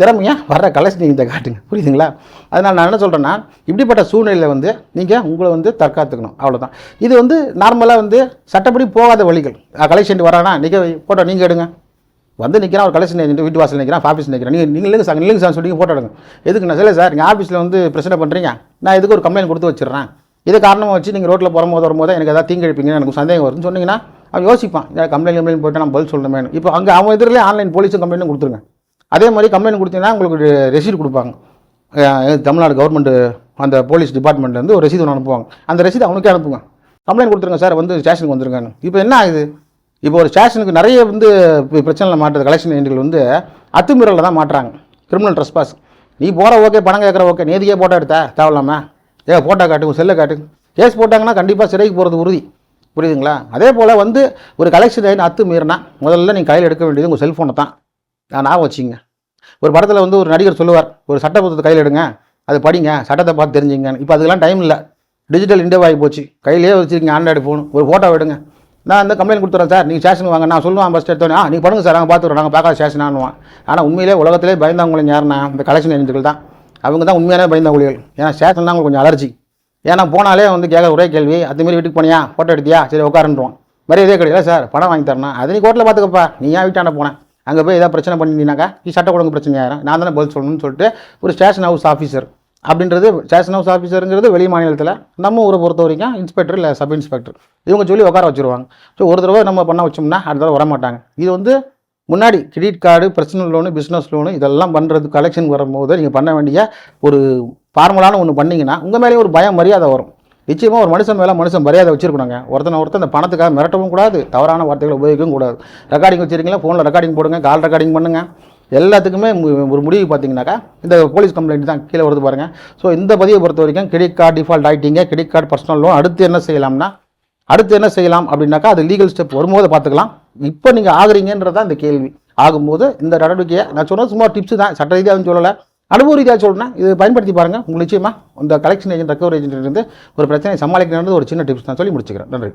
திறமையாக வர்ற கலெக்ஷன் நீங்கள் காட்டுங்க, புரியுதுங்களா? அதனால் நான் என்ன சொல்கிறேன்னா, இப்படிப்பட்ட சூழ்நிலையில் வந்து நீங்கள் உங்களை வந்து தற்காத்துக்கணும், அவ்வளோதான். இது வந்து நார்மலாக வந்து சட்டப்படி போகாத வழிகள். கலெக்ஷன் வரானா நீங்கள் ஃபோட்டோ நீங்கள் எடுங்க, வந்து நிற்கிறான் ஒரு கலெக்ஷன் ஏஜென்ட் வீட்டு வாசல் நிற்கிறான், ஆஃபீஸ் நிற்கிறேன், நீங்கள் இல்லைங்க சார் சொல்லி ஃபோட்டோ எடுங்க. எதுக்கு நான் சார் நீங்கள் ஆஃபீஸில் வந்து பிரச்சனை பண்ணுறீங்க, நான் எதுக்கு ஒரு கம்ப்ளைண்ட் கொடுத்து வச்சிடுறேன், இதை காரணமாக வச்சு நீங்கள் ரோட்டில் வரும்போது எனக்கு எதாவது தீங்கு அடிப்பீங்கன்னு எனக்கு சந்தேகம் வரும்னு சொன்னீங்கன்னா அவன் யோசிப்பான், கம்ப்ளைண்ட் போய்ட்டு நான் பதில் சொல்லணுமேனு. இப்போ அங்கே அவன் எதிரிலே ஆன்லைன் போலீஸும் கம்ப்ளைண்ட்டும் கொடுத்துருங்க. அதே மாதிரி கம்ப்ளைண்ட் கொடுத்தீங்கன்னா உங்களுக்கு ரெசீட் கொடுப்பாங்க. தமிழ்நாடு கவர்மெண்ட் அந்த போலீஸ் டிபார்ட்மெண்ட்லேருந்து ஒரு ரெசீது ஒன்று அனுப்புவாங்க. அந்த ரெசீது அவனுக்கே அனுப்புங்க, கம்ப்ளைண்ட் கொடுத்துருங்க சார், வந்து ஸ்டேஷனுக்கு வந்துருங்கன்னு. இப்போ என்ன ஆகுது, இப்போ ஒரு ஸ்டேஷனுக்கு நிறைய வந்து பிரச்சனையில் மாட்டுறது கலெக்ஷன் ஏஜென்ட்கள் வந்து அத்துமீறலில் தான் மாட்டுறாங்க, கிரிமினல் ட்ரெஸ்பாஸ். நீ போகிற ஓகே, பணம் கேட்குற ஓகே, நேதிக்கே ஃபோட்டோ எடுத்தா தேவையில்லாமல் ஃபோட்டோ காட்டு, செல்லை காட்டு, கேஸ் போட்டாங்கன்னா கண்டிப்பாக சிறைக்கு போகிறது உறுதி, புரியுதுங்களா? அதே போல் வந்து ஒரு கலெக்ஷன் ஏஜென்ட் அத்துமீறினா முதல்ல நீங்கள் கையில் எடுக்க வேண்டியது உங்கள் செல்ஃபோனை தான். நான் வச்சிங்க. ஒரு படத்தில் வந்து ஒரு நடிகர் சொல்லுவார், ஒரு சட்ட புத்தகத்தை கையில் எடுங்க, அது படிங்க, சட்டத்தை பார்த்து தெரிஞ்சுங்க. இப்போ அதுக்கெல்லாம் டைம் இல்லை, டிஜிட்டல் இண்டியா ஆகி போச்சு. கையிலே வச்சுருக்கீங்க ஆண்ட்ராய்டு ஃபோன், ஒரு ஃபோட்டோ எடுங்க, நான் அந்த கம்ப்ளைண்ட் கொடுத்துறேன் சார், நீங்கள் ஸ்டேஷனுக்கு வாங்க, நான் சொல்லுவேன் ஃபஸ்ட் எடுத்தோன்னே நீங்கள் பண்ணுங்க சார், நாங்கள் பார்த்துக்குறோம், நாங்கள் பார்க்காத ஸ்டேஷன் ஆனுவான். ஆனால் உண்மையிலே உலகத்திலே பயந்தவங்களும் யாருன்னா இந்த கலெக்ஷன் ஏஜென்ட்கள் தான். அவங்க தான் உண்மையான பயந்தவங்களிகள். ஏன்னா ஸ்டேஷன் தான் உங்களுக்கு கொஞ்சம் அலர்ஜி. ஏன்னா போனாலே வந்து கேட்க ஒரே கேள்வி, அதுமாரி வீட்டுக்கு போனியா, ஃபோட்டோ எடுத்தியா, சரி உட்காருன்றோம். மாதிரி இதே கிடையாது சார், பணம் வாங்கி தரணும், அது நீ கோர்ட்டில் பார்த்துக்கப்பா, நீ ஏன் வீட்டாண்ட போனேன், அங்கே போய் ஏதாவது பிரச்சனை பண்ணினாக்கா நீ சட்ட ஒழுங்கு பிரச்சனையாயிரும், நான் தானே பதில் சொல்லணும்னு சொல்லிட்டு ஒரு ஸ்டேஷன் ஹவுஸ் ஆஃபீஸர் அப்படின்றது, ஸ்டேஷன் ஹவுஸ் ஆஃபீஸருங்கிறது வெளி மாநிலத்தில், நம்ம ஊரை பொறுத்த வரைக்கும் இன்ஸ்பெக்டர் இல்லை சப் இன்ஸ்பெக்டர், இவங்க சொல்லி உட்கார வச்சுருவாங்க. ஸோ ஒரு தடவை நம்ம பண்ண வச்சோம்னா அடுத்த தடவை வரமாட்டாங்க. இது வந்து முன்னாடி credit card, personal loan, business loan இதெல்லாம் பண்ணுறது கலெக்ஷன் வரும்போது நீங்கள் பண்ண வேண்டிய ஒரு ஃபார்முலான ஒன்று பண்ணிங்கன்னா உங்கள் மேலேயும் ஒரு பயம் மரியாதை வரும். நிச்சயமாக ஒரு மனுஷன் மேலே மனுஷன் மரியாதை வச்சிருக்கணுங்க. ஒருத்தன் அந்த பணத்துக்காக மிரட்டவும் கூடாது, தவறான வார்த்தைகளை உபயோகிக்கவும் கூடாது. ரெக்கார்டிங் வச்சுருக்கீங்களா, ஃபோனில் ரெக்கார்டிங் போடுங்க, கால் ரெக்கார்டிங் பண்ணுங்கள். எல்லாத்துக்குமே ஒரு முடிவு பார்த்தீங்கன்னாக்கா இந்த போலீஸ் கம்ப்ளைண்ட் தான் கீழே வருது பாருங்கள். ஸோ இந்த பதிவை பொறுத்த வரைக்கும் கிரெடிட் கார்டு டிஃபால்ட் ஆகிட்டீங்க, கிரெடிட் கார்டு பர்சனல் லோன், அடுத்து என்ன செய்யலாம் அப்படின்னாக்கா அது லீகல் ஸ்டெப் வரும்போது பார்த்துக்கலாம். இப்போ நீங்கள் ஆகுறீங்கன்றதான் இந்த கேள்வி. ஆகும்போது இந்த நடவடிக்கையை நான் சொன்னது சும்மா டிப்ஸ் தான், சட்ட ரீதியாகவும் சொல்லலை, அனுபவ ரீதியாக சொல்கிறேன். இது பயன்படுத்தி பாருங்கள், உங்களுக்கு நிச்சயமாக இந்த கலெக்ஷன் ஏஜென்ட் ரெக்கவரி ஏஜென்ட் இருந்து ஒரு பிரச்சனையை சமாளிக்கிறது ஒரு சின்ன டிப்ஸ் நான் சொல்லி முடிச்சுக்கிறேன். நன்றி.